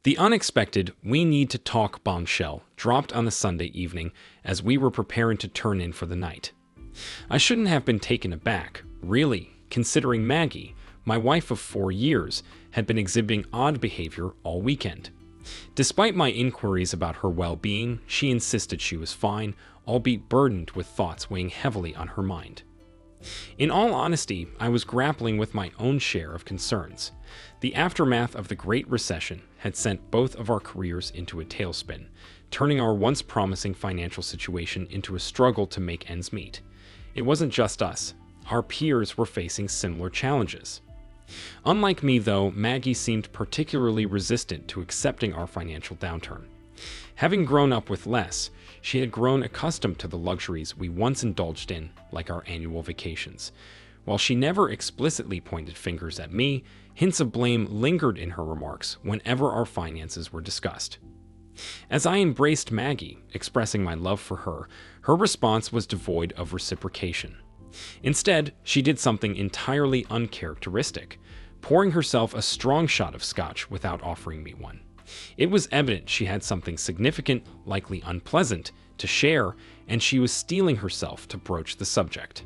The unexpected "we need to talk" bombshell dropped on a Sunday evening as we were preparing to turn in for the night. I shouldn't have been taken aback, really, considering Maggie, my wife of 4 years, had been exhibiting odd behavior all weekend. Despite my inquiries about her well-being, she insisted she was fine, albeit burdened with thoughts weighing heavily on her mind. In all honesty, I was grappling with my own share of concerns. The aftermath of the Great Recession had sent both of our careers into a tailspin, turning our once promising financial situation into a struggle to make ends meet. It wasn't just us. Our peers were facing similar challenges. Unlike me, though, Maggie seemed particularly resistant to accepting our financial downturn. Having grown up with less, she had grown accustomed to the luxuries we once indulged in, like our annual vacations. While she never explicitly pointed fingers at me, hints of blame lingered in her remarks whenever our finances were discussed. As I embraced Maggie, expressing my love for her, her response was devoid of reciprocation. Instead, she did something entirely uncharacteristic, pouring herself a strong shot of scotch without offering me one. It was evident she had something significant, likely unpleasant, to share, and she was steeling herself to broach the subject.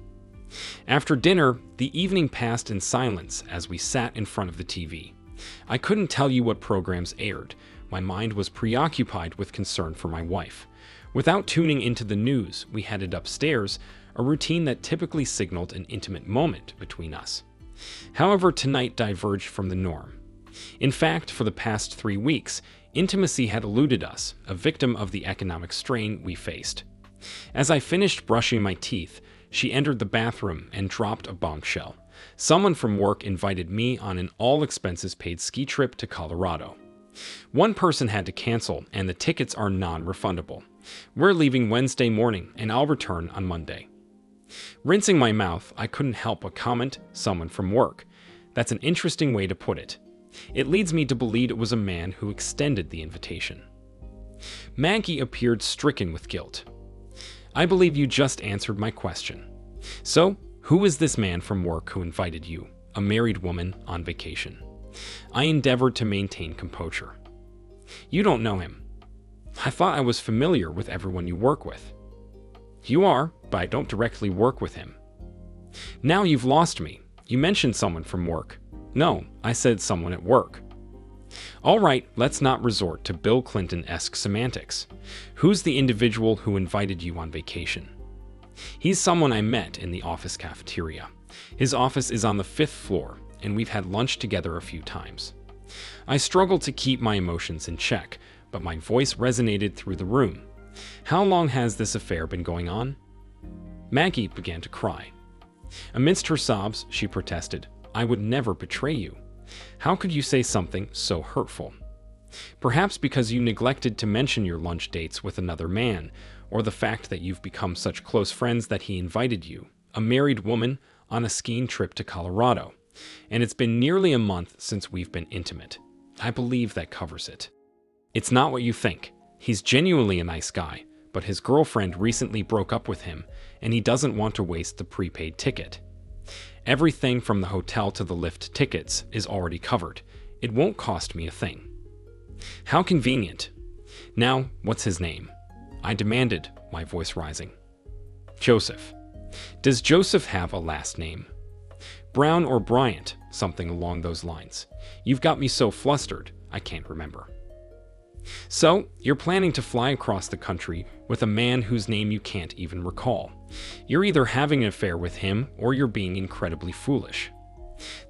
After dinner, the evening passed in silence as we sat in front of the TV. I couldn't tell you what programs aired. My mind was preoccupied with concern for my wife. Without tuning into the news, we headed upstairs, a routine that typically signaled an intimate moment between us. However, tonight diverged from the norm. In fact, for the past 3 weeks, intimacy had eluded us, a victim of the economic strain we faced. As I finished brushing my teeth, she entered the bathroom and dropped a bombshell. Someone from work invited me on an all-expenses-paid ski trip to Colorado. One person had to cancel, and the tickets are non-refundable. We're leaving Wednesday morning, and I'll return on Monday. Rinsing my mouth, I couldn't help but comment, "Someone from work." That's an interesting way to put it. It leads me to believe it was a man who extended the invitation. Maggie appeared stricken with guilt. "I believe you just answered my question. So, who is this man from work who invited you, a married woman, on vacation?" I endeavored to maintain composure. "You don't know him. I thought I was familiar with everyone you work with." "You are, but I don't directly work with him." "Now you've lost me. You mentioned someone from work." "No, I said someone at work." "All right, let's not resort to Bill Clinton-esque semantics. Who's the individual who invited you on vacation?" "He's someone I met in the office cafeteria. His office is on the 5th floor, and we've had lunch together a few times." I struggled to keep my emotions in check, but my voice resonated through the room. "How long has this affair been going on?" Maggie began to cry. Amidst her sobs, she protested, "I would never betray you. How could you say something so hurtful? Perhaps because you neglected to mention your lunch dates with another man, or the fact that you've become such close friends that he invited you, a married woman, on a skiing trip to Colorado. And it's been nearly a month since we've been intimate. I believe that covers it. It's not what you think. He's genuinely a nice guy, but his girlfriend recently broke up with him, and he doesn't want to waste the prepaid ticket. Everything from the hotel to the lift tickets is already covered. It won't cost me a thing." "How convenient. Now, what's his name?" I demanded, my voice rising. "Joseph." "Does Joseph have a last name?" "Brown or Bryant, something along those lines. You've got me so flustered, I can't remember." "So, you're planning to fly across the country with a man whose name you can't even recall. You're either having an affair with him or you're being incredibly foolish."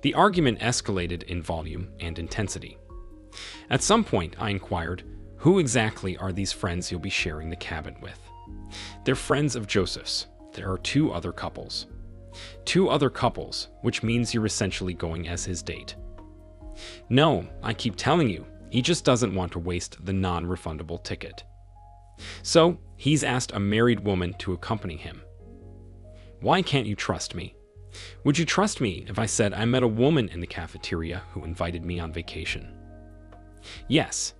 The argument escalated in volume and intensity. At some point, I inquired, "Who exactly are these friends you'll be sharing the cabin with?" "They're friends of Joseph's. There are 2 other couples." "2 other couples, which means you're essentially going as his date." "No, I keep telling you, he just doesn't want to waste the non-refundable ticket." "So, he's asked a married woman to accompany him." "Why can't you trust me? Would you trust me if I said I met a woman in the cafeteria who invited me on vacation?" "Yes."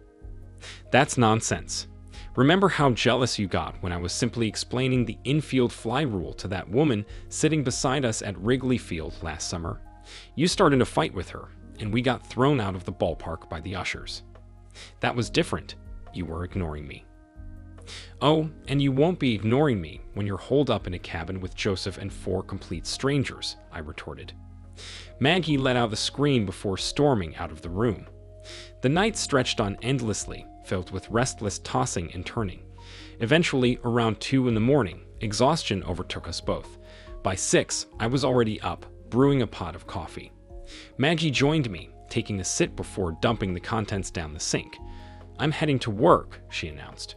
"That's nonsense. Remember how jealous you got when I was simply explaining the infield fly rule to that woman sitting beside us at Wrigley Field last summer? You started a fight with her, and we got thrown out of the ballpark by the ushers." That was different. You were ignoring me. Oh, and you won't be ignoring me when you're holed up in a cabin with Joseph and 4 complete strangers, I retorted. Maggie let out a scream before storming out of the room. The night stretched on endlessly, filled with restless tossing and turning. Eventually, around 2 in the morning, exhaustion overtook us both. By 6, I was already up, brewing a pot of coffee. Maggie joined me, taking a sip before dumping the contents down the sink. I'm heading to work, she announced.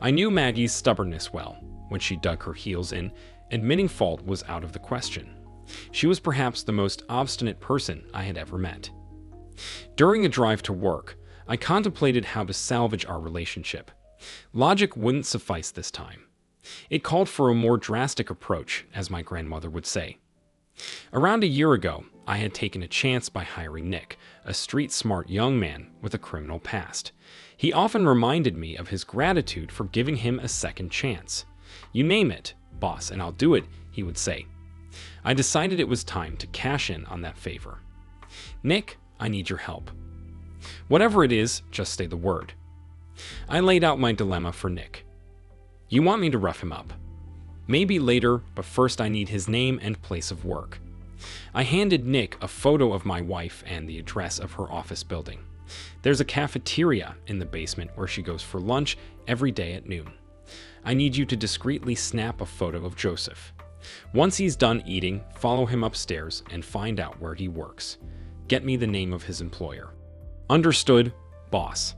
I knew Maggie's stubbornness well. When she dug her heels in, admitting fault was out of the question. She was perhaps the most obstinate person I had ever met. During the drive to work, I contemplated how to salvage our relationship. Logic wouldn't suffice this time. It called for a more drastic approach, as my grandmother would say. Around a year ago, I had taken a chance by hiring Nick, a street-smart young man with a criminal past. He often reminded me of his gratitude for giving him a second chance. "You name it, boss, and I'll do it," he would say. I decided it was time to cash in on that favor. "Nick, I need your help." "Whatever it is, just say the word." I laid out my dilemma for Nick. "You want me to rough him up?" "Maybe later, but first I need his name and place of work." I handed Nick a photo of my wife and the address of her office building. "There's a cafeteria in the basement where she goes for lunch every day at noon. I need you to discreetly snap a photo of Joseph. Once he's done eating, follow him upstairs and find out where he works. Get me the name of his employer." "Understood, boss."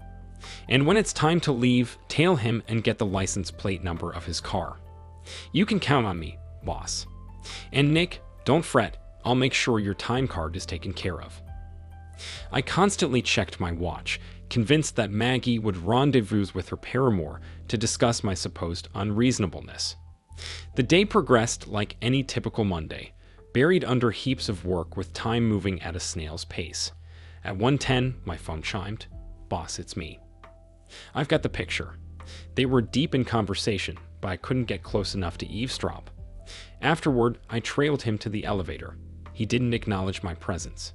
"And when it's time to leave, tail him and get the license plate number of his car." "You can count on me, boss." "And Nick, don't fret, I'll make sure your time card is taken care of." I constantly checked my watch, convinced that Maggie would rendezvous with her paramour to discuss my supposed unreasonableness. The day progressed like any typical Monday, buried under heaps of work with time moving at a snail's pace. At 1:10, my phone chimed. "Boss, it's me." I've got the picture. They were deep in conversation, but I couldn't get close enough to eavesdrop. Afterward, I trailed him to the elevator. He didn't acknowledge my presence.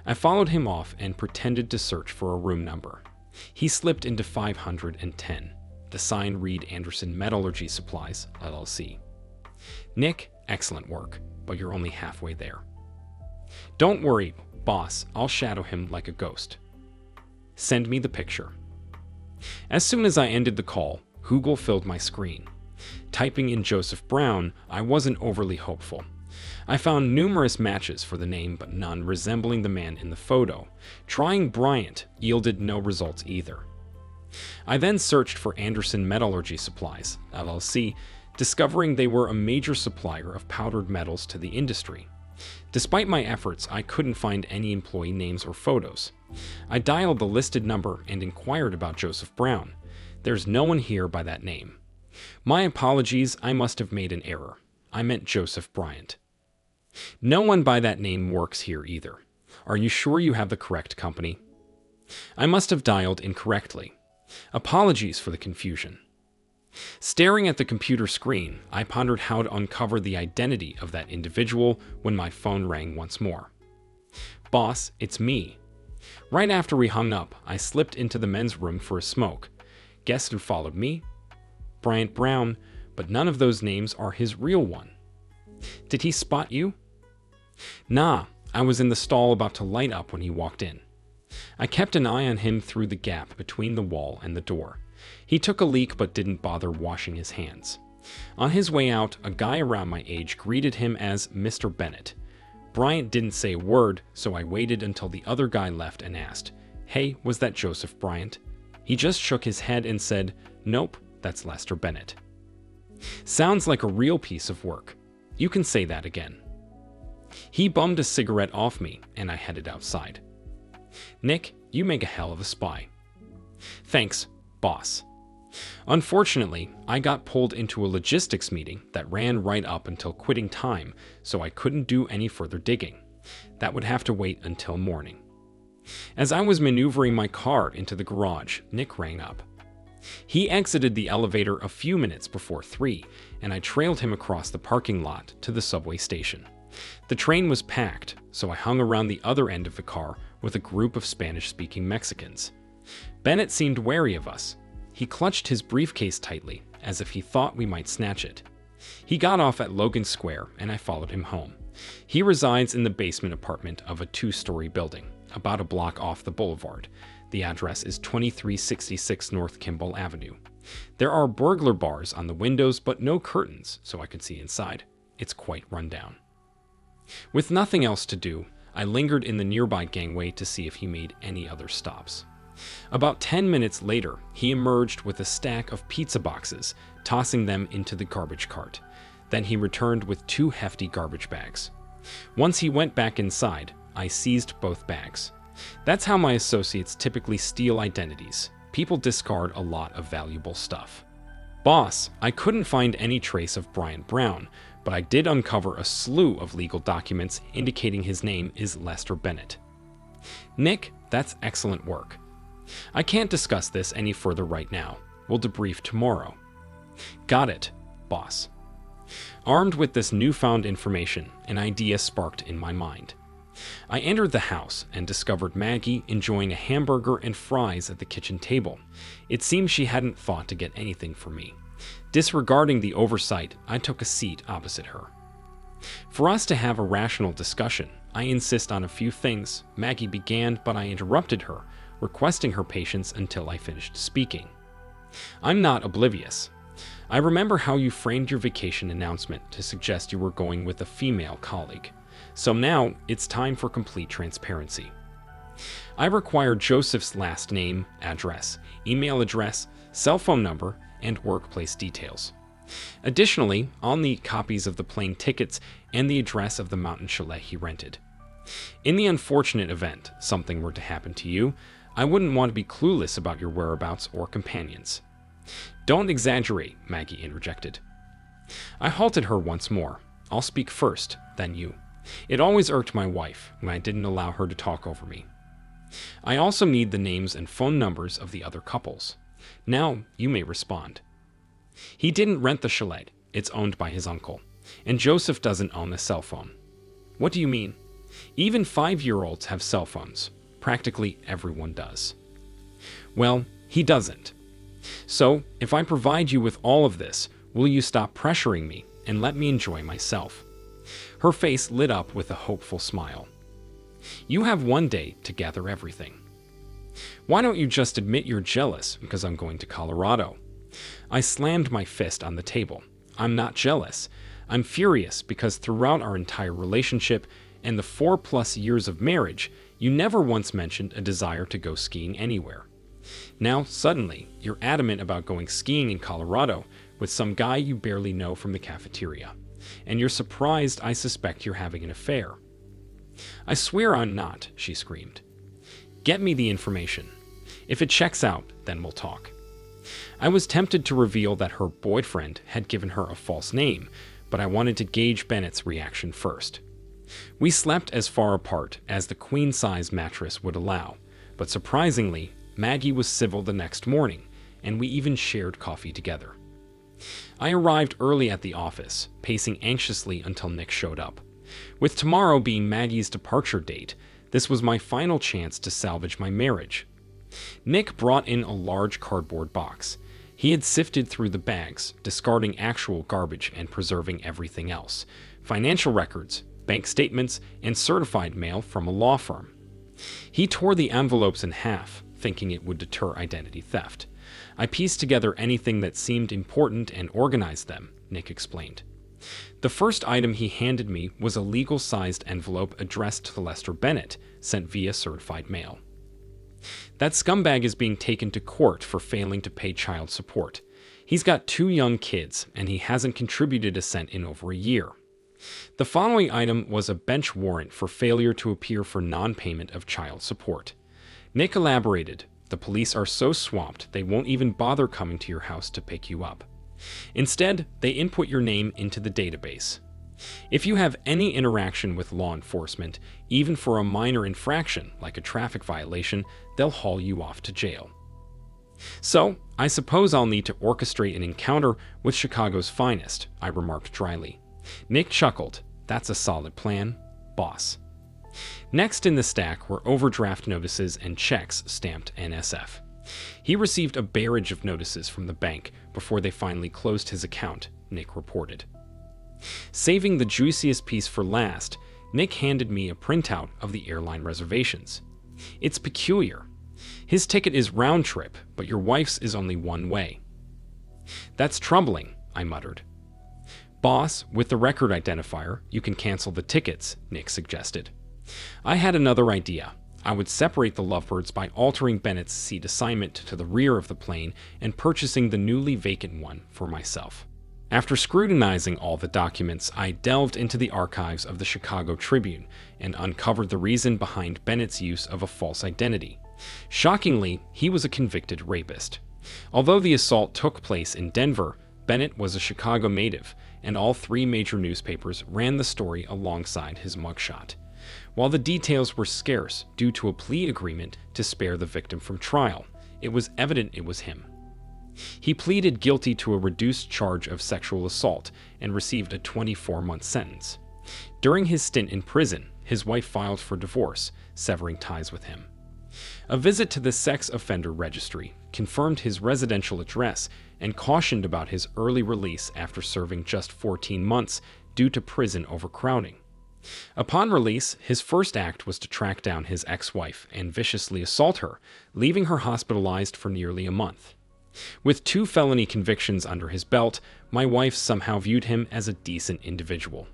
I followed him off and pretended to search for a room number. He slipped into 510. The sign read Anderson Metallurgy Supplies, LLC. "Nick, excellent work, but you're only halfway there." "Don't worry, boss, I'll shadow him like a ghost." "Send me the picture." As soon as I ended the call, Google filled my screen. Typing in Joseph Brown, I wasn't overly hopeful. I found numerous matches for the name, but none resembling the man in the photo. Trying Bryant yielded no results either. I then searched for Anderson Metallurgy Supplies, LLC, discovering they were a major supplier of powdered metals to the industry. Despite my efforts, I couldn't find any employee names or photos. I dialed the listed number and inquired about Joseph Brown. There's no one here by that name. My apologies, I must have made an error. I meant Joseph Bryant. No one by that name works here either. Are you sure you have the correct company? I must have dialed incorrectly. Apologies for the confusion. Staring at the computer screen, I pondered how to uncover the identity of that individual when my phone rang once more. "Boss, it's me." Right after we hung up, I slipped into the men's room for a smoke. Guess who followed me? Bryant Brown, but none of those names are his real one. Did he spot you? Nah, I was in the stall about to light up when he walked in. I kept an eye on him through the gap between the wall and the door. He took a leak but didn't bother washing his hands. On his way out, a guy around my age greeted him as Mr. Bennett. Bryant didn't say a word, so I waited until the other guy left and asked, "Hey, was that Joseph Bryant?" He just shook his head and said, "Nope, that's Lester Bennett." Sounds like a real piece of work. You can say that again. He bummed a cigarette off me, and I headed outside. Nick, you make a hell of a spy. Thanks, boss. Unfortunately, I got pulled into a logistics meeting that ran right up until quitting time, so I couldn't do any further digging. That would have to wait until morning. As I was maneuvering my car into the garage, Nick rang up. He exited the elevator a few minutes before 3, and I trailed him across the parking lot to the subway station. The train was packed, so I hung around the other end of the car with a group of Spanish-speaking Mexicans. Bennett seemed wary of us. He clutched his briefcase tightly, as if he thought we might snatch it. He got off at Logan Square, and I followed him home. He resides in the basement apartment of a 2-story building, about a block off the boulevard. The address is 2366 North Kimball Avenue. There are burglar bars on the windows, but no curtains, so I could see inside. It's quite run down. With nothing else to do, I lingered in the nearby gangway to see if he made any other stops. About 10 minutes later, he emerged with a stack of pizza boxes, tossing them into the garbage cart. Then he returned with 2 hefty garbage bags. Once he went back inside, I seized both bags. That's how my associates typically steal identities. People discard a lot of valuable stuff. Boss, I couldn't find any trace of Brian Brown, but I did uncover a slew of legal documents indicating his name is Lester Bennett. Nick, that's excellent work. I can't discuss this any further right now. We'll debrief tomorrow. Got it, boss. Armed with this newfound information, an idea sparked in my mind. I entered the house and discovered Maggie enjoying a hamburger and fries at the kitchen table. It seemed she hadn't thought to get anything for me. Disregarding the oversight, I took a seat opposite her. For us to have a rational discussion, I insist on a few things. Maggie began, but I interrupted her, requesting her patience until I finished speaking. I'm not oblivious. I remember how you framed your vacation announcement to suggest you were going with a female colleague. So now it's time for complete transparency. I require Joseph's last name, address, email address, cell phone number, and workplace details. Additionally, I'll need copies of the plane tickets and the address of the mountain chalet he rented. In the unfortunate event something were to happen to you, I wouldn't want to be clueless about your whereabouts or companions. Don't exaggerate, Maggie interjected. I halted her once more. I'll speak first, then you. It always irked my wife when I didn't allow her to talk over me. I also need the names and phone numbers of the other couples. Now you may respond. He didn't rent the chalet. It's owned by his uncle. And Joseph doesn't own a cell phone. What do you mean? Even 5-year-olds have cell phones. Practically everyone does. Well, he doesn't. So, if I provide you with all of this, will you stop pressuring me and let me enjoy myself? Her face lit up with a hopeful smile. You have one day to gather everything. Why don't you just admit you're jealous because I'm going to Colorado? I slammed my fist on the table. I'm not jealous. I'm furious because throughout our entire relationship and the 4+ years of marriage, you never once mentioned a desire to go skiing anywhere. Now, suddenly, you're adamant about going skiing in Colorado with some guy you barely know from the cafeteria. And you're surprised I suspect you're having an affair. I swear I'm not, she screamed. Get me the information. If it checks out, then we'll talk. I was tempted to reveal that her boyfriend had given her a false name, but I wanted to gauge Bennett's reaction first. We slept as far apart as the queen-size mattress would allow, but surprisingly, Maggie was civil the next morning, and we even shared coffee together. I arrived early at the office, pacing anxiously until Nick showed up. With tomorrow being Maggie's departure date, this was my final chance to salvage my marriage. Nick brought in a large cardboard box. He had sifted through the bags, discarding actual garbage and preserving everything else: financial records, bank statements, and certified mail from a law firm. He tore the envelopes in half, thinking it would deter identity theft. I pieced together anything that seemed important and organized them, Nick explained. The first item he handed me was a legal-sized envelope addressed to Lester Bennett, sent via certified mail. That scumbag is being taken to court for failing to pay child support. He's got 2 young kids, and he hasn't contributed a cent in over a year. The following item was a bench warrant for failure to appear for non-payment of child support. Nick elaborated, the police are so swamped they won't even bother coming to your house to pick you up. Instead, they input your name into the database. If you have any interaction with law enforcement, even for a minor infraction like a traffic violation, they'll haul you off to jail. So, I suppose I'll need to orchestrate an encounter with Chicago's finest, I remarked dryly. Nick chuckled. That's a solid plan, boss. Next in the stack were overdraft notices and checks stamped NSF. He received a barrage of notices from the bank before they finally closed his account, Nick reported. Saving the juiciest piece for last, Nick handed me a printout of the airline reservations. It's peculiar. His ticket is round trip, but your wife's is only one way. That's troubling, I muttered. Boss, with the record identifier, you can cancel the tickets, Nick suggested. I had another idea. I would separate the lovebirds by altering Bennett's seat assignment to the rear of the plane and purchasing the newly vacant one for myself. After scrutinizing all the documents, I delved into the archives of the Chicago Tribune and uncovered the reason behind Bennett's use of a false identity. Shockingly, he was a convicted rapist. Although the assault took place in Denver, Bennett was a Chicago native, and all three major newspapers ran the story alongside his mugshot. While the details were scarce due to a plea agreement to spare the victim from trial, it was evident it was him. He pleaded guilty to a reduced charge of sexual assault and received a 24-month sentence. During his stint in prison, his wife filed for divorce, severing ties with him. A visit to the sex offender registry confirmed his residential address and cautioned about his early release after serving just 14 months due to prison overcrowding. Upon release, his first act was to track down his ex-wife and viciously assault her, leaving her hospitalized for nearly a month. With 2 felony convictions under his belt, my wife somehow viewed him as a decent individual.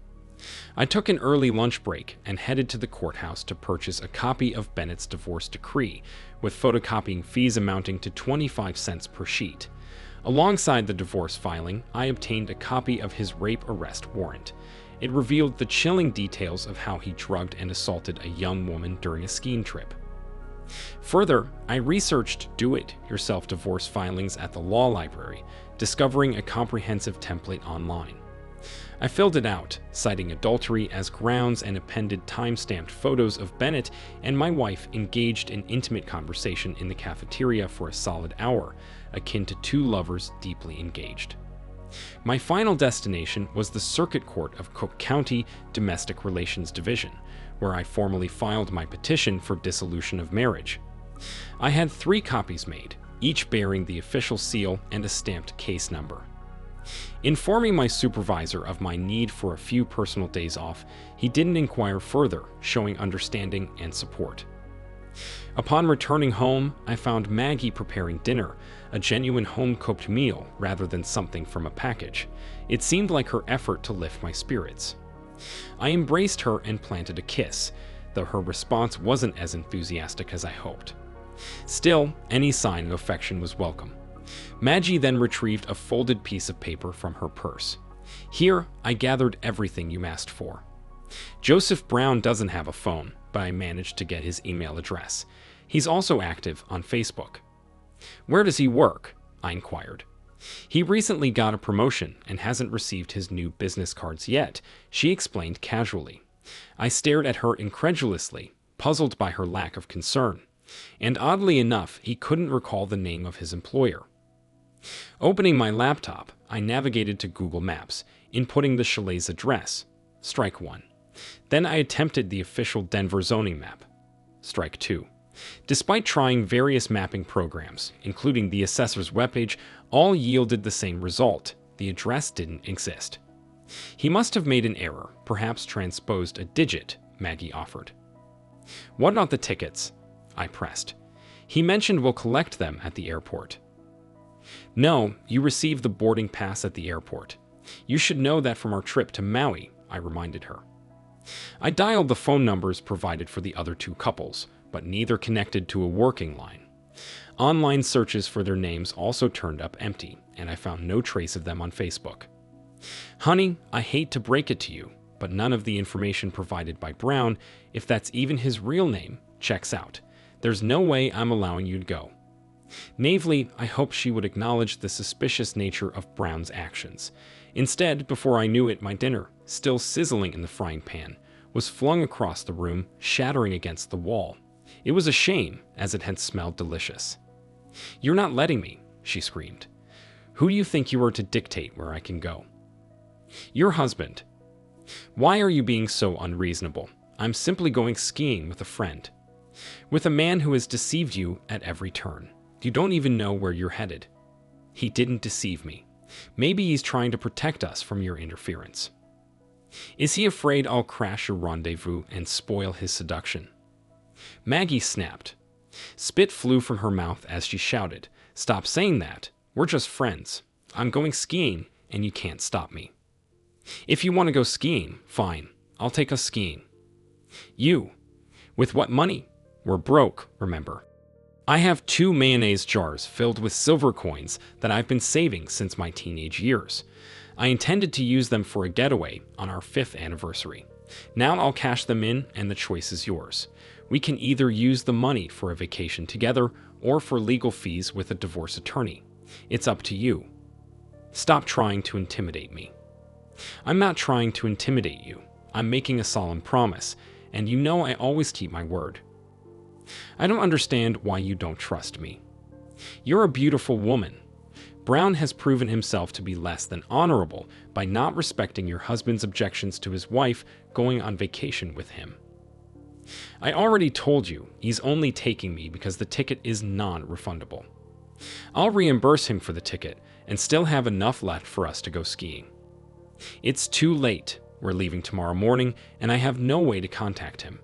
I took an early lunch break and headed to the courthouse to purchase a copy of Bennett's divorce decree, with photocopying fees amounting to 25 cents per sheet. Alongside the divorce filing, I obtained a copy of his rape arrest warrant. It revealed the chilling details of how he drugged and assaulted a young woman during a skiing trip. Further, I researched do-it-yourself divorce filings at the law library, discovering a comprehensive template online. I filled it out, citing adultery as grounds and appended time-stamped photos of Bennett and my wife engaged in intimate conversation in the cafeteria for a solid hour, akin to 2 lovers deeply engaged. My final destination was the Circuit Court of Cook County Domestic Relations Division, where I formally filed my petition for dissolution of marriage. I had 3 copies made, each bearing the official seal and a stamped case number. Informing my supervisor of my need for a few personal days off, he didn't inquire further, showing understanding and support. Upon returning home, I found Maggie preparing dinner, a genuine home-cooked meal rather than something from a package. It seemed like her effort to lift my spirits. I embraced her and planted a kiss, though her response wasn't as enthusiastic as I hoped. Still, any sign of affection was welcome. Maggie then retrieved a folded piece of paper from her purse. Here, I gathered everything you asked for. Joseph Brown doesn't have a phone, but I managed to get his email address. He's also active on Facebook. Where does he work? I inquired. He recently got a promotion and hasn't received his new business cards yet, she explained casually. I stared at her incredulously, puzzled by her lack of concern. And oddly enough, he couldn't recall the name of his employer. Opening my laptop, I navigated to Google Maps, inputting the chalet's address. Strike 1. Then I attempted the official Denver zoning map. Strike 2. Despite trying various mapping programs, including the assessor's webpage, all yielded the same result. The address didn't exist. He must have made an error, perhaps transposed a digit, Maggie offered. What about the tickets? I pressed. He mentioned we'll collect them at the airport. No, you received the boarding pass at the airport. You should know that from our trip to Maui, I reminded her. I dialed the phone numbers provided for the other 2 couples, but neither connected to a working line. Online searches for their names also turned up empty, and I found no trace of them on Facebook. Honey, I hate to break it to you, but none of the information provided by Brown, if that's even his real name, checks out. There's no way I'm allowing you to go. Naively, I hoped she would acknowledge the suspicious nature of Brown's actions. Instead, before I knew it, my dinner, still sizzling in the frying pan, was flung across the room, shattering against the wall. It was a shame, as it had smelled delicious. You're not letting me, she screamed. Who do you think you are to dictate where I can go? Your husband. Why are you being so unreasonable? I'm simply going skiing with a friend. With a man who has deceived you at every turn. You don't even know where you're headed. He didn't deceive me. Maybe he's trying to protect us from your interference. Is he afraid I'll crash your rendezvous and spoil his seduction? Maggie snapped. Spit flew from her mouth as she shouted, "Stop saying that. We're just friends. I'm going skiing, and you can't stop me. If you want to go skiing, fine. I'll take us skiing." You? With what money? We're broke, remember. I have 2 mayonnaise jars filled with silver coins that I've been saving since my teenage years. I intended to use them for a getaway on our 5th anniversary. Now I'll cash them in, and the choice is yours. We can either use the money for a vacation together or for legal fees with a divorce attorney. It's up to you. Stop trying to intimidate me. I'm not trying to intimidate you. I'm making a solemn promise, and you know I always keep my word. I don't understand why you don't trust me. You're a beautiful woman. Brown has proven himself to be less than honorable by not respecting your husband's objections to his wife going on vacation with him. I already told you he's only taking me because the ticket is non-refundable. I'll reimburse him for the ticket and still have enough left for us to go skiing. It's too late. We're leaving tomorrow morning, and I have no way to contact him.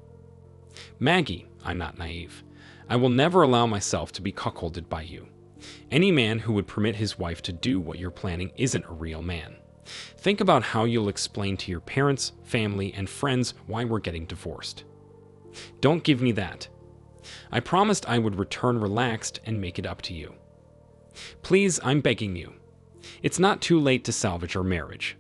Maggie, I'm not naive. I will never allow myself to be cuckolded by you. Any man who would permit his wife to do what you're planning isn't a real man. Think about how you'll explain to your parents, family, and friends why we're getting divorced. Don't give me that. I promised I would return relaxed and make it up to you. Please, I'm begging you. It's not too late to salvage our marriage.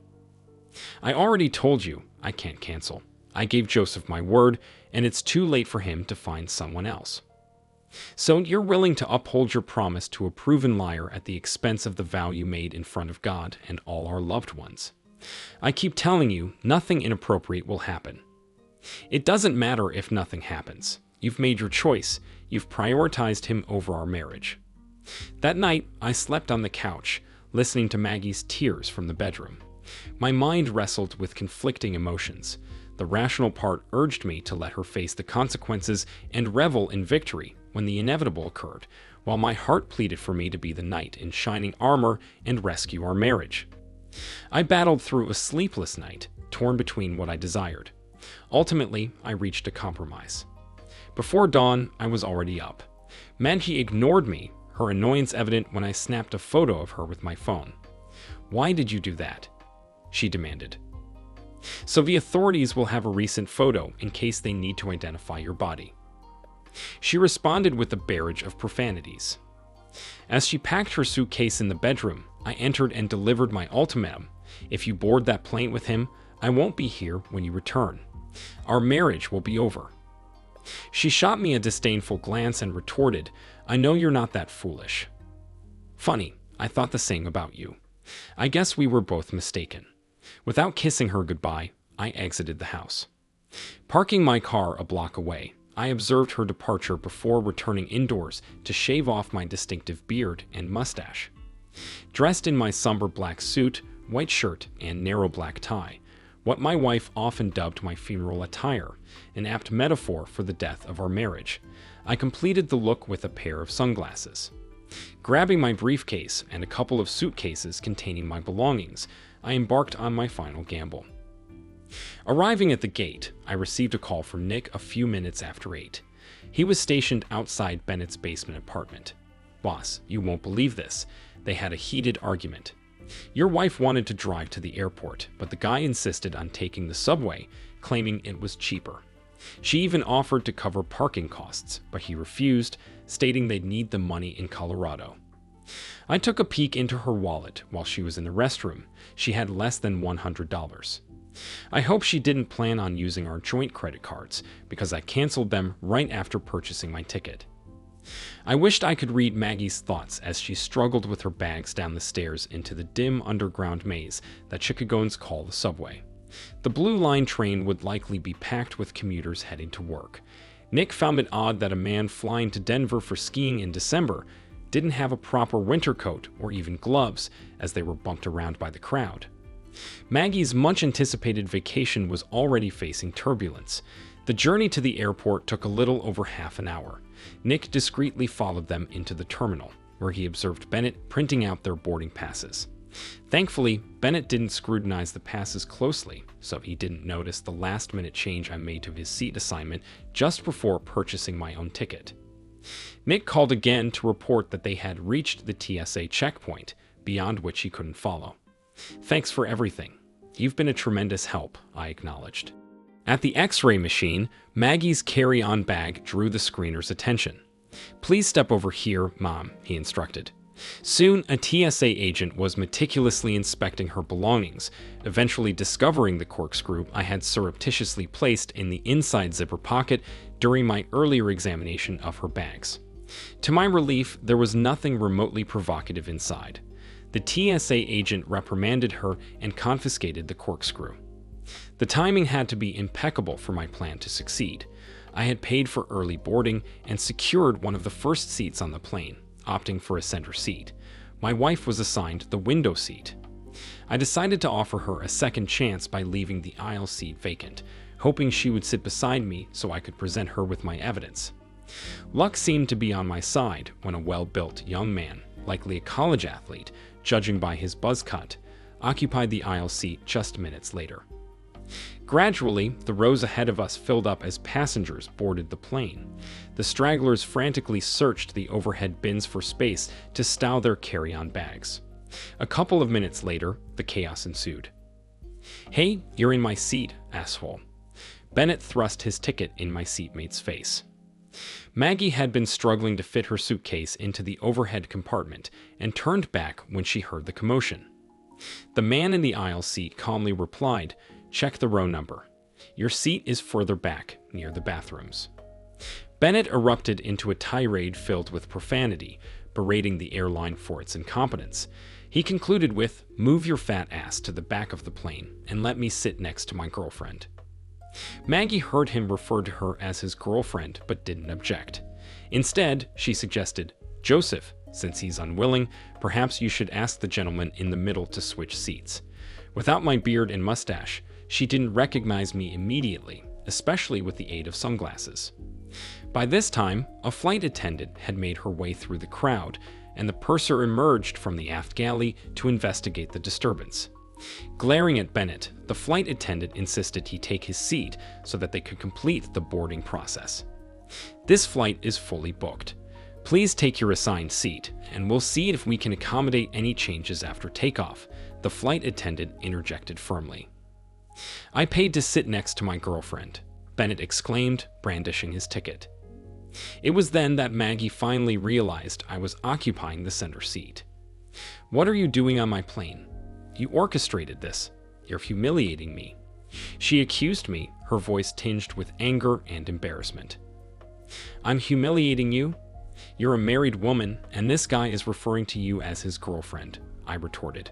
I already told you I can't cancel. I gave Joseph my word, and it's too late for him to find someone else. So you're willing to uphold your promise to a proven liar at the expense of the vow you made in front of God and all our loved ones. I keep telling you, nothing inappropriate will happen. It doesn't matter if nothing happens. You've made your choice. You've prioritized him over our marriage. That night, I slept on the couch, listening to Maggie's tears from the bedroom. My mind wrestled with conflicting emotions. The rational part urged me to let her face the consequences and revel in victory when the inevitable occurred, while my heart pleaded for me to be the knight in shining armor and rescue our marriage. I battled through a sleepless night, torn between what I desired. Ultimately, I reached a compromise. Before dawn, I was already up. Maggie ignored me, her annoyance evident when I snapped a photo of her with my phone. "Why did you do that?" she demanded. "So the authorities will have a recent photo in case they need to identify your body." She responded with a barrage of profanities. As she packed her suitcase in the bedroom, I entered and delivered my ultimatum. If you board that plane with him, I won't be here when you return. Our marriage will be over. She shot me a disdainful glance and retorted, "I know you're not that foolish." Funny, I thought the same about you. I guess we were both mistaken. Without kissing her goodbye, I exited the house. Parking my car a block away, I observed her departure before returning indoors to shave off my distinctive beard and mustache. Dressed in my somber black suit, white shirt, and narrow black tie, what my wife often dubbed my funeral attire, an apt metaphor for the death of our marriage, I completed the look with a pair of sunglasses. Grabbing my briefcase and a couple of suitcases containing my belongings, I embarked on my final gamble. Arriving at the gate, I received a call from Nick a few minutes after 8. He was stationed outside Bennett's basement apartment. "Boss, you won't believe this. They had a heated argument. Your wife wanted to drive to the airport, but the guy insisted on taking the subway, claiming it was cheaper. She even offered to cover parking costs, but he refused, stating they'd need the money in Colorado. I took a peek into her wallet while she was in the restroom. She had less than $100. I hope she didn't plan on using our joint credit cards, because I canceled them right after purchasing my ticket. I wished I could read Maggie's thoughts as she struggled with her bags down the stairs into the dim underground maze that Chicagoans call the subway. The Blue Line train would likely be packed with commuters heading to work. Nick found it odd that a man flying to Denver for skiing in December didn't have a proper winter coat or even gloves, as they were bumped around by the crowd. Maggie's much-anticipated vacation was already facing turbulence. The journey to the airport took a little over half an hour. Nick discreetly followed them into the terminal, where he observed Bennett printing out their boarding passes. Thankfully, Bennett didn't scrutinize the passes closely, so he didn't notice the last-minute change I made to his seat assignment just before purchasing my own ticket. Nick called again to report that they had reached the TSA checkpoint, beyond which he couldn't follow. "Thanks for everything. You've been a tremendous help," I acknowledged. At the X-ray machine, Maggie's carry-on bag drew the screener's attention. "Please step over here, Mom," he instructed. Soon, a TSA agent was meticulously inspecting her belongings, eventually discovering the corkscrew I had surreptitiously placed in the inside zipper pocket during my earlier examination of her bags. To my relief, there was nothing remotely provocative inside. The TSA agent reprimanded her and confiscated the corkscrew. The timing had to be impeccable for my plan to succeed. I had paid for early boarding and secured one of the first seats on the plane, opting for a center seat. My wife was assigned the window seat. I decided to offer her a second chance by leaving the aisle seat vacant, hoping she would sit beside me so I could present her with my evidence. Luck seemed to be on my side when a well-built young man, likely a college athlete, judging by his buzz cut, occupied the aisle seat just minutes later. Gradually, the rows ahead of us filled up as passengers boarded the plane. The stragglers frantically searched the overhead bins for space to stow their carry-on bags. A couple of minutes later, the chaos ensued. "Hey, you're in my seat, asshole." Bennett thrust his ticket in my seatmate's face. Maggie had been struggling to fit her suitcase into the overhead compartment and turned back when she heard the commotion. The man in the aisle seat calmly replied, "Check the row number. Your seat is further back, near the bathrooms." Bennett erupted into a tirade filled with profanity, berating the airline for its incompetence. He concluded with, "Move your fat ass to the back of the plane and let me sit next to my girlfriend." Maggie heard him refer to her as his girlfriend, but didn't object. Instead, she suggested, "Joseph, since he's unwilling, perhaps you should ask the gentleman in the middle to switch seats." Without my beard and mustache, she didn't recognize me immediately, especially with the aid of sunglasses. By this time, a flight attendant had made her way through the crowd, and the purser emerged from the aft galley to investigate the disturbance. Glaring at Bennett, the flight attendant insisted he take his seat so that they could complete the boarding process. "This flight is fully booked. Please take your assigned seat, and we'll see if we can accommodate any changes after takeoff," the flight attendant interjected firmly. "I paid to sit next to my girlfriend," Bennett exclaimed, brandishing his ticket. It was then that Maggie finally realized I was occupying the center seat. "What are you doing on my plane? You orchestrated this. You're humiliating me," she accused me, her voice tinged with anger and embarrassment. "I'm humiliating you? You're a married woman, and this guy is referring to you as his girlfriend," I retorted.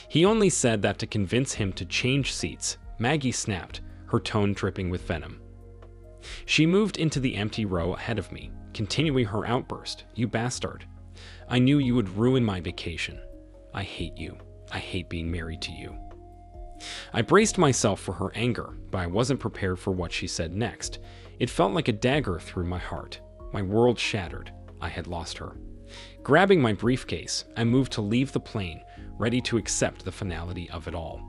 He only said that to convince him to change seats, Maggie snapped, her tone dripping with venom. She moved into the empty row ahead of me, continuing her outburst, "You bastard. I knew you would ruin my vacation. I hate you. I hate being married to you." I braced myself for her anger, but I wasn't prepared for what she said next. It felt like a dagger through my heart. My world shattered. I had lost her. Grabbing my briefcase, I moved to leave the plane, ready to accept the finality of it all.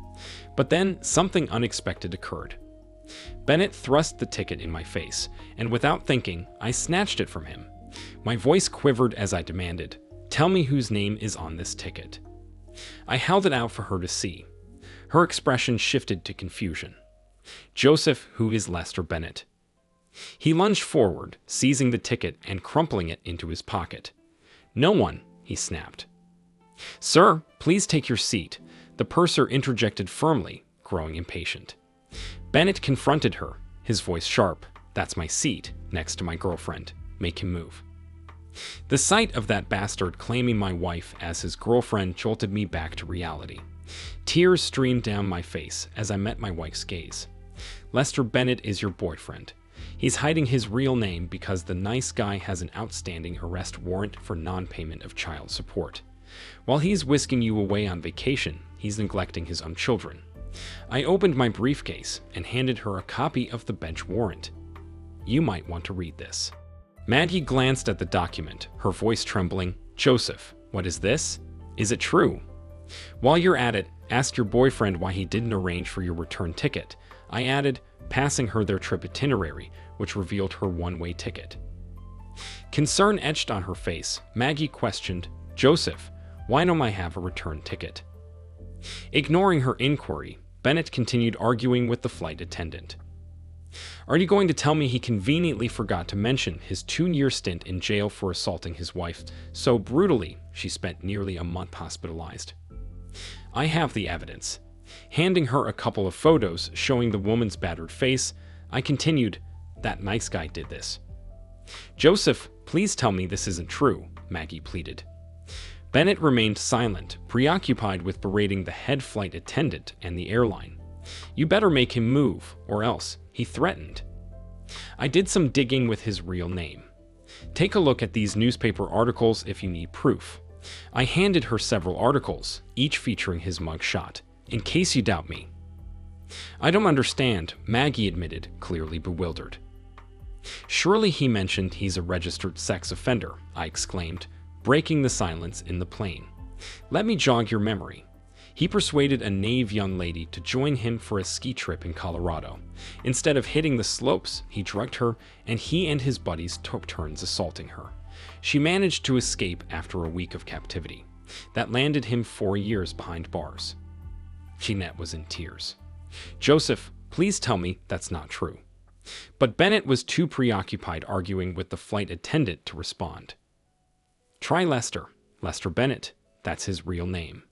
But then something unexpected occurred. Bennett thrust the ticket in my face, and without thinking, I snatched it from him. My voice quivered as I demanded, "Tell me whose name is on this ticket." I held it out for her to see. Her expression shifted to confusion. "Joseph, who is Lester Bennett?" He lunged forward, seizing the ticket and crumpling it into his pocket. "No one," he snapped. "Sir, please take your seat," the purser interjected firmly, growing impatient. Bennett confronted her, his voice sharp. "That's my seat, next to my girlfriend. Make him move." The sight of that bastard claiming my wife as his girlfriend jolted me back to reality. Tears streamed down my face as I met my wife's gaze. "Lester Bennett is your boyfriend. He's hiding his real name because the nice guy has an outstanding arrest warrant for non-payment of child support. While he's whisking you away on vacation, he's neglecting his own children. I opened my briefcase and handed her a copy of the bench warrant. You might want to read this. Maggie glanced at the document, her voice trembling. Joseph, what is this? Is it true? While you're at it, ask your boyfriend why he didn't arrange for your return ticket, I added, passing her their trip itinerary, which revealed her one-way ticket. Concern etched on her face, Maggie questioned, Joseph, why don't I have a return ticket? Ignoring her inquiry, Bennett continued arguing with the flight attendant. Are you going to tell me he conveniently forgot to mention his 2-year stint in jail for assaulting his wife so brutally she spent nearly a month hospitalized? I have the evidence. Handing her a couple of photos showing the woman's battered face, I continued, that nice guy did this. Joseph, please tell me this isn't true, Maggie pleaded. Bennett remained silent, preoccupied with berating the head flight attendant and the airline. You better make him move, or else, he threatened. I did some digging with his real name. Take a look at these newspaper articles if you need proof. I handed her several articles, each featuring his mugshot, in case you doubt me. I don't understand, Maggie admitted, clearly bewildered. Surely he mentioned he's a registered sex offender, I exclaimed, breaking the silence in the plane. Let me jog your memory. He persuaded a naive young lady to join him for a ski trip in Colorado. Instead of hitting the slopes, he drugged her, and he and his buddies took turns assaulting her. She managed to escape after a week of captivity. That landed him 4 years behind bars. Jeanette was in tears. Joseph, please tell me that's not true. But Bennett was too preoccupied arguing with the flight attendant to respond. Try Lester. Lester Bennett. That's his real name.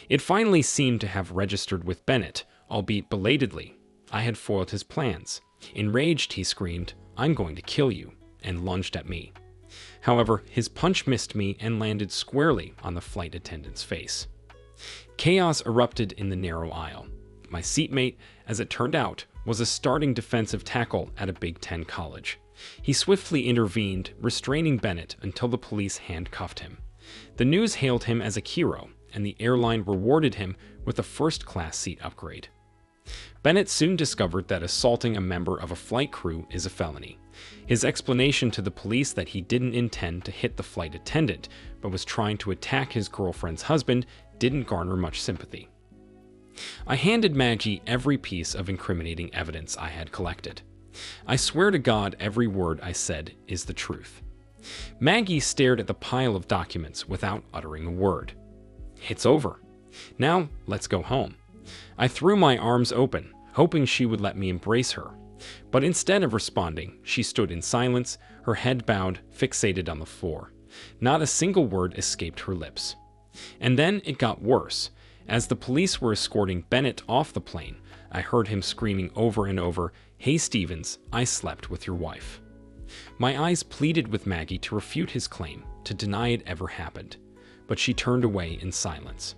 It finally seemed to have registered with Bennett, albeit belatedly. I had foiled his plans. Enraged, he screamed, I'm going to kill you, and lunged at me. However, his punch missed me and landed squarely on the flight attendant's face. Chaos erupted in the narrow aisle. My seatmate, as it turned out, was a starting defensive tackle at a Big Ten college. He swiftly intervened, restraining Bennett until the police handcuffed him. The news hailed him as a hero, and the airline rewarded him with a first-class seat upgrade. Bennett soon discovered that assaulting a member of a flight crew is a felony. His explanation to the police that he didn't intend to hit the flight attendant, but was trying to attack his girlfriend's husband, didn't garner much sympathy. I handed Maggie every piece of incriminating evidence I had collected. I swear to God every word I said is the truth. Maggie stared at the pile of documents without uttering a word. It's over. Now, let's go home. I threw my arms open, hoping she would let me embrace her. But instead of responding, she stood in silence, her head bowed, fixated on the floor. Not a single word escaped her lips. And then it got worse. As the police were escorting Bennett off the plane, I heard him screaming over and over, Hey Stevens, I slept with your wife. My eyes pleaded with Maggie to refute his claim, to deny it ever happened. But she turned away in silence.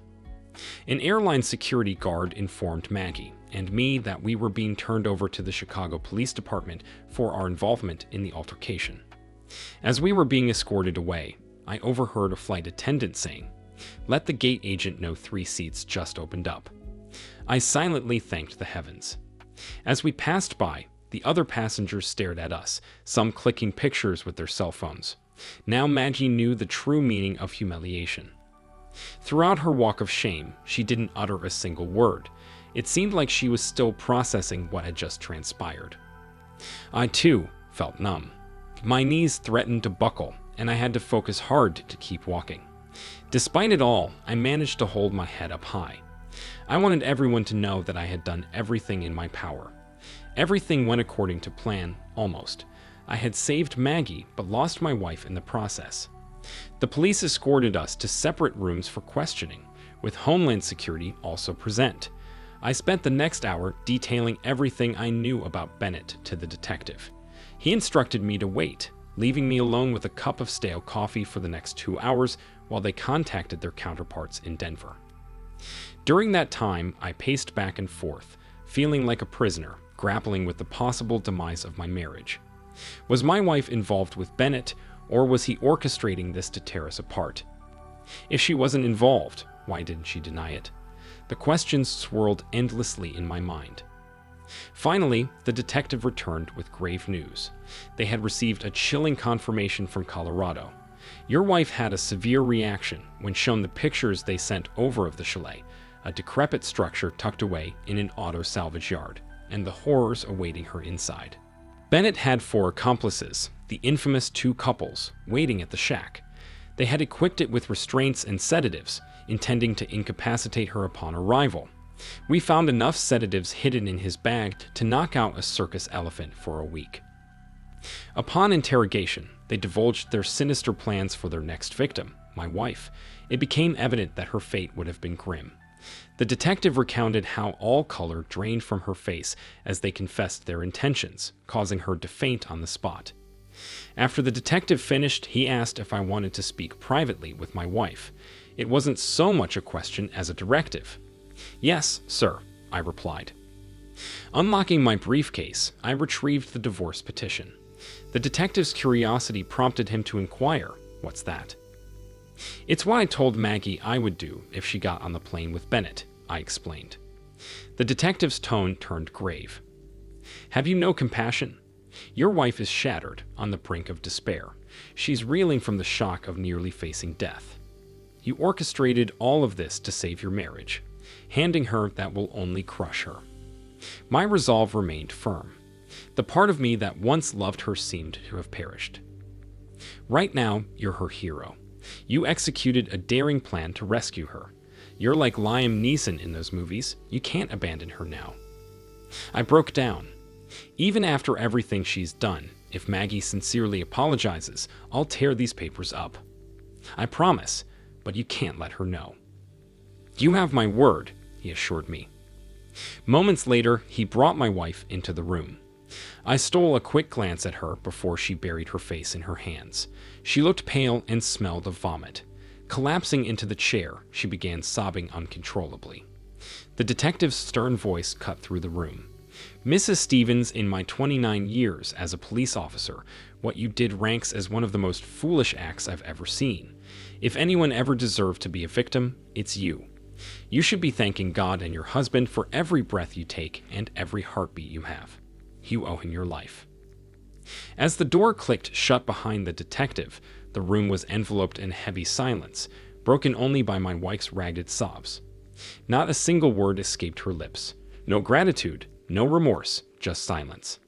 An airline security guard informed Maggie and me that we were being turned over to the Chicago Police Department for our involvement in the altercation. As we were being escorted away, I overheard a flight attendant saying, Let the gate agent know 3 seats just opened up. I silently thanked the heavens. As we passed by, the other passengers stared at us, some clicking pictures with their cell phones. Now Maggie knew the true meaning of humiliation. Throughout her walk of shame, she didn't utter a single word. It seemed like she was still processing what had just transpired. I, too, felt numb. My knees threatened to buckle, and I had to focus hard to keep walking. Despite it all, I managed to hold my head up high. I wanted everyone to know that I had done everything in my power. Everything went according to plan, almost. I had saved Maggie, but lost my wife in the process. The police escorted us to separate rooms for questioning, with Homeland Security also present. I spent the next hour detailing everything I knew about Bennett to the detective. He instructed me to wait, leaving me alone with a cup of stale coffee for the next 2 hours while they contacted their counterparts in Denver. During that time, I paced back and forth, feeling like a prisoner, grappling with the possible demise of my marriage. Was my wife involved with Bennett, or was he orchestrating this to tear us apart? If she wasn't involved, why didn't she deny it? The questions swirled endlessly in my mind. Finally, the detective returned with grave news. They had received a chilling confirmation from Colorado. Your wife had a severe reaction when shown the pictures they sent over of the chalet, a decrepit structure tucked away in an auto salvage yard, and the horrors awaiting her inside. Bennett had 4 accomplices, the infamous 2 couples, waiting at the shack. They had equipped it with restraints and sedatives, intending to incapacitate her upon arrival. We found enough sedatives hidden in his bag to knock out a circus elephant for a week. Upon interrogation, they divulged their sinister plans for their next victim, my wife. It became evident that her fate would have been grim. The detective recounted how all color drained from her face as they confessed their intentions, causing her to faint on the spot. After the detective finished, he asked if I wanted to speak privately with my wife. It wasn't so much a question as a directive. "Yes, sir," I replied. Unlocking my briefcase, I retrieved the divorce petition. The detective's curiosity prompted him to inquire, "What's that?" "It's what I told Maggie I would do if she got on the plane with Bennett," I explained. The detective's tone turned grave. "Have you no compassion? Your wife is shattered, on the brink of despair. She's reeling from the shock of nearly facing death. You orchestrated all of this to save your marriage. Handing her that will only crush her." My resolve remained firm. The part of me that once loved her seemed to have perished. "Right now, you're her hero. You executed a daring plan to rescue her. You're like Liam Neeson in those movies. You can't abandon her now." I broke down. "Even after everything she's done, if Maggie sincerely apologizes, I'll tear these papers up. I promise, but you can't let her know." "You have my word," he assured me. Moments later, he brought my wife into the room. I stole a quick glance at her before she buried her face in her hands. She looked pale and smelled of vomit. Collapsing into the chair, she began sobbing uncontrollably. The detective's stern voice cut through the room. "Mrs. Stevens, in my 29 years as a police officer, what you did ranks as one of the most foolish acts I've ever seen. If anyone ever deserved to be a victim, it's you. You should be thanking God and your husband for every breath you take and every heartbeat you have. You owe him your life." As the door clicked shut behind the detective, the room was enveloped in heavy silence, broken only by my wife's ragged sobs. Not a single word escaped her lips. No gratitude, no remorse, just silence.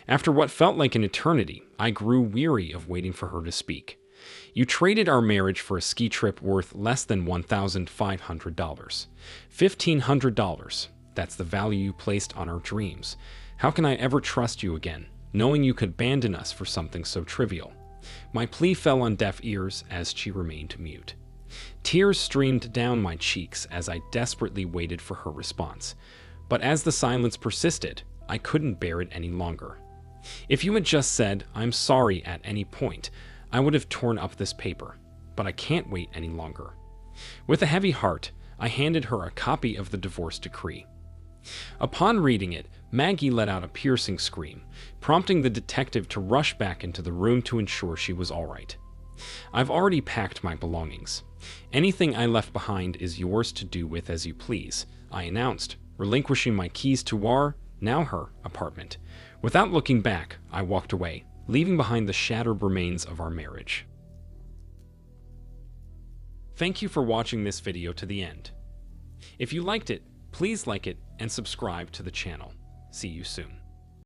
After what felt like an eternity, I grew weary of waiting for her to speak. "You traded our marriage for a ski trip worth less than $1,500. $1,500. That's the value you placed on our dreams. How can I ever trust you again, knowing you could abandon us for something so trivial?" My plea fell on deaf ears as she remained mute. Tears streamed down my cheeks as I desperately waited for her response. But as the silence persisted, I couldn't bear it any longer. "If you had just said, 'I'm sorry' at any point, I would have torn up this paper, but I can't wait any longer." With a heavy heart, I handed her a copy of the divorce decree. Upon reading it, Maggie let out a piercing scream, prompting the detective to rush back into the room to ensure she was all right. "I've already packed my belongings. Anything I left behind is yours to do with as you please," I announced, relinquishing my keys to our, now her, apartment. Without looking back, I walked away, leaving behind the shattered remains of our marriage. Thank you for watching this video to the end. If you liked it, please like it and subscribe to the channel. See you soon.